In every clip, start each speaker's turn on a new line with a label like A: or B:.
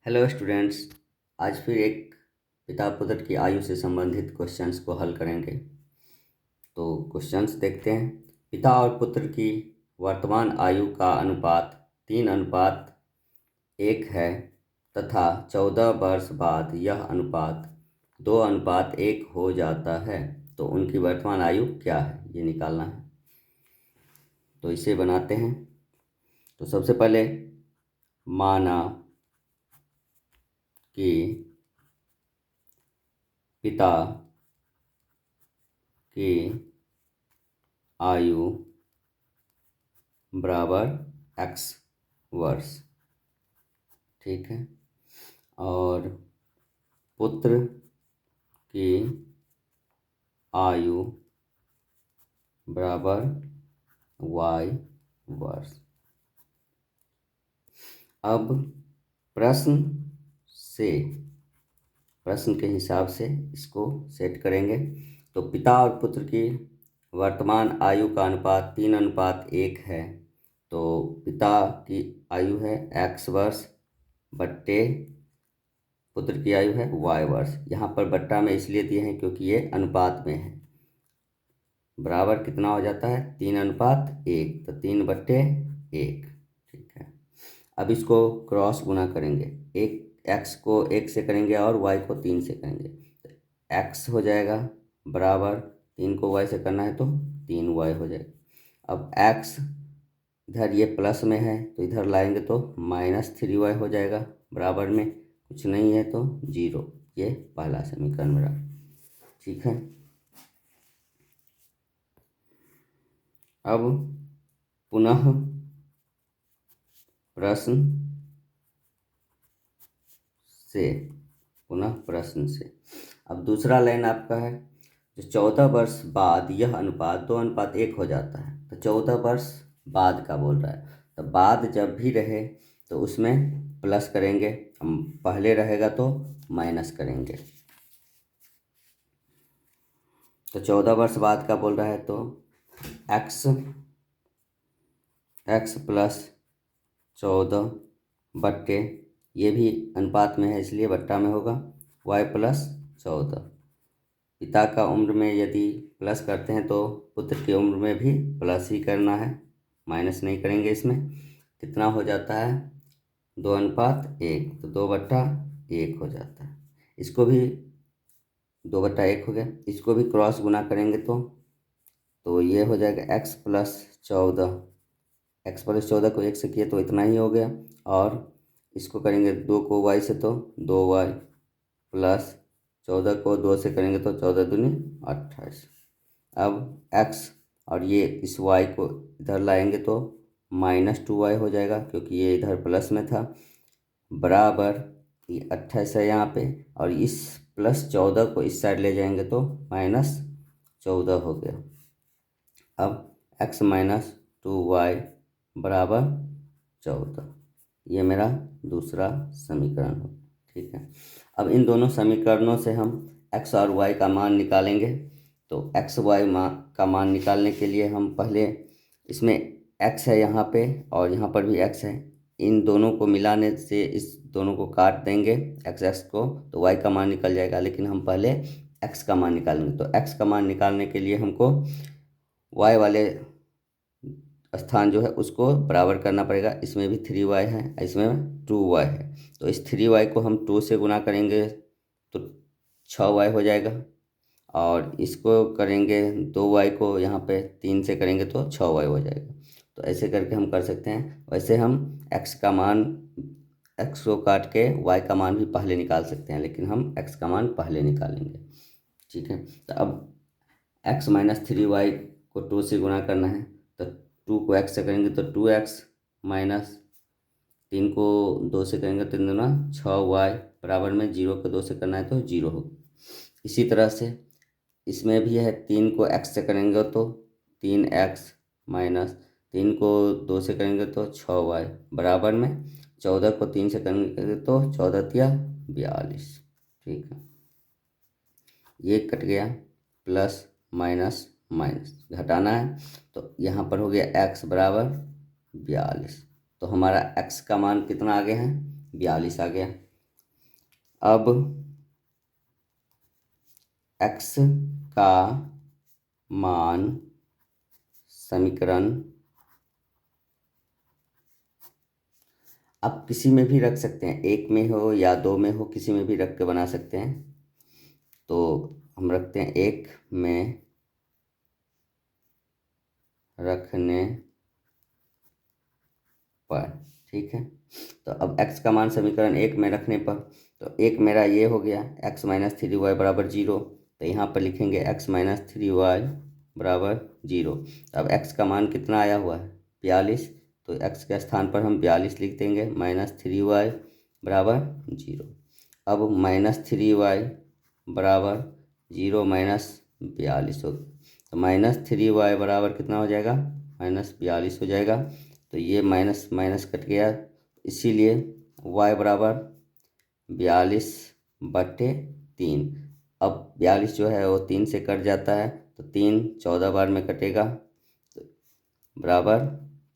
A: Hello students. आज फिर एक पिता पुत्र की आयु से संबंधित क्वेश्चंस को हल करेंगे। तो क्वेश्चंस देखते हैं। पिता और पुत्र की वर्तमान आयु का अनुपात 3:1 है तथा 14 वर्ष बाद यह अनुपात 2:1 हो जाता है। तो उनकी वर्तमान आयु क्या है, ये निकालना है। तो इसे बनाते हैं। तो सबसे पहले माना कि पिता की आयु बराबर x वर्ष, ठीक है। और पुत्र की आयु बराबर y वर्ष। अब प्रश्न के हिसाब से इसको सेट करेंगे। तो पिता और पुत्र की वर्तमान आयु का अनुपात 3:1 है। तो पिता की आयु है x वर्ष बट्टे पुत्र की आयु है y वर्ष। यहाँ पर बट्टा में इसलिए दिए हैं क्योंकि ये अनुपात में है। बराबर कितना हो जाता है 3:1, तो 3/1, ठीक है। अब इसको क्रॉस गुना करेंगे। एक x को 1 से करेंगे और y को 3 से करेंगे। तो x हो जाएगा बराबर 3 को y से करना है तो 3y हो जाएगा। अब x इधर ये प्लस में है तो इधर लाएंगे तो -3y हो जाएगा। बराबर में कुछ नहीं है तो 0। ये पहला समीकरण मेरा, ठीक है। अब पुनः प्रश्न से अब दूसरा लाइन आपका है जो 14 वर्ष बाद यह अनुपात 2:1 हो जाता है। तो 14 वर्ष बाद का बोल रहा है, तो बाद जब भी रहे तो उसमें प्लस करेंगे, हम पहले रहेगा तो माइनस करेंगे। तो 14 वर्ष बाद का बोल रहा है तो x प्लस 14 बट्टे, ये भी अनुपात में है इसलिए बट्टा में होगा y प्लस 14। पिता का उम्र में यदि प्लस करते हैं तो पुत्र की उम्र में भी प्लस ही करना है, माइनस नहीं करेंगे। इसमें कितना हो जाता है 2:1, तो 2/1 हो जाता है। इसको भी 2/1 हो गया। इसको भी क्रॉस गुना करेंगे तो ये हो जाएगा x प्लस 14 को 1 से किए तो इतना ही हो गया। और इसको करेंगे 2 को y से तो 2y प्लस 14 को 2 से करेंगे तो 14 दूनी 28। अब x और ये इस y को इधर लाएंगे तो -2y हो जाएगा क्योंकि ये इधर प्लस में था। बराबर ये 28 है यहाँ पे, और इस +14 को इस साइड ले जाएंगे तो -14 हो गया। अब x - 2y बराबर 14, ये मेरा दूसरा समीकरण हो, ठीक है। अब इन दोनों समीकरणों से हम x और y का मान निकालेंगे। तो x y का मान निकालने के लिए हम पहले इसमें x है यहाँ पे और यहाँ पर भी x है, इन दोनों को मिलाने से इस दोनों को काट देंगे x को, तो y का मान निकल जाएगा। लेकिन हम पहले x का मान निकालेंगे। तो x का मान निकालने के लिए हमको y वाले स्थान जो है उसको बराबर करना पड़ेगा। इसमें भी 3y है, इसमें 2y है। तो इस 3y को हम 2 से गुना करेंगे तो 6y हो जाएगा। और इसको करेंगे 2y को यहाँ पे 3 से करेंगे तो 6y हो जाएगा। तो ऐसे करके हम कर सकते हैं। वैसे हम x को काट के y का मान भी पहले निकाल सकते हैं, लेकिन हम x का मान पहले निकालेंगे, ठीक है। तो अब x - 3y को 2 से गुना करना है तो 2 को x से करेंगे तो 2x माइनस 3 को 2 से करेंगे तो 3 दूना 6y बराबर में 0 को 2 से करना है तो 0 हो। इसी तरह से इसमें भी है, 3 को x से करेंगे तो 3x माइनस 3 को 2 से करेंगे तो 6y बराबर में 14 को 3 से करेंगे तो 14 तिया 42, ठीक है। ये कट गया, प्लस माइनस माइनस घटाना है तो यहाँ पर हो गया x बराबर 42। तो हमारा x का मान कितना आ गया है 42 आ गया। अब x का मान समीकरण आप किसी में भी रख सकते हैं, एक में हो या दो में हो, किसी में भी रख के बना सकते हैं। तो हम रखते हैं एक में रखने पर, ठीक है। तो अब x का मान समीकरण एक में रखने पर, तो एक मेरा ये हो गया x माइनस 3y बराबर 0। तो यहाँ पर लिखेंगे x माइनस 3y बराबर 0। अब x का मान कितना आया हुआ है 42, तो x के स्थान पर हम 42 लिख देंगे, माइनस 3y बराबर 0। अब माइनस 3y बराबर 0 माइनस 42 हो, तो माइनस 3y बराबर कितना हो जाएगा, माइनस 42 हो जाएगा। तो ये माइनस माइनस कट गया, इसीलिए y बराबर 42/3। अब 42 जो है वो 3 से कट जाता है, तो 3 14 बार में कटेगा, तो बराबर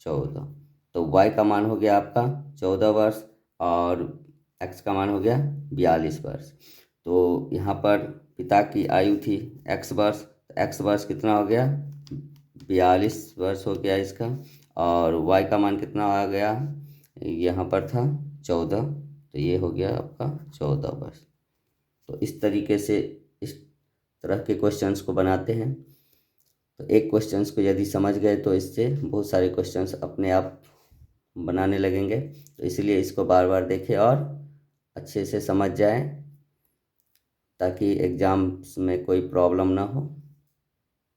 A: 14। तो y का मान हो गया आपका 14 वर्ष और x का मान हो गया 42 वर्ष। तो यहाँ पर पिता की आयु थी x वर्ष, तो x वर्ष कितना हो गया 42 वर्ष हो गया इसका, और y का मान कितना आ गया, यहाँ पर था 14, तो ये हो गया आपका 14 वर्ष। तो इस तरीके से इस तरह के क्वेश्चंस को बनाते हैं। तो एक क्वेश्चंस को यदि समझ गए तो इससे बहुत सारे क्वेश्चंस अपने आप बनाने लगेंगे। तो इसलिए इसको बार बार देखें और अच्छे से समझ जाएं, ताकि एग्ज़ाम्स में कोई प्रॉब्लम ना हो।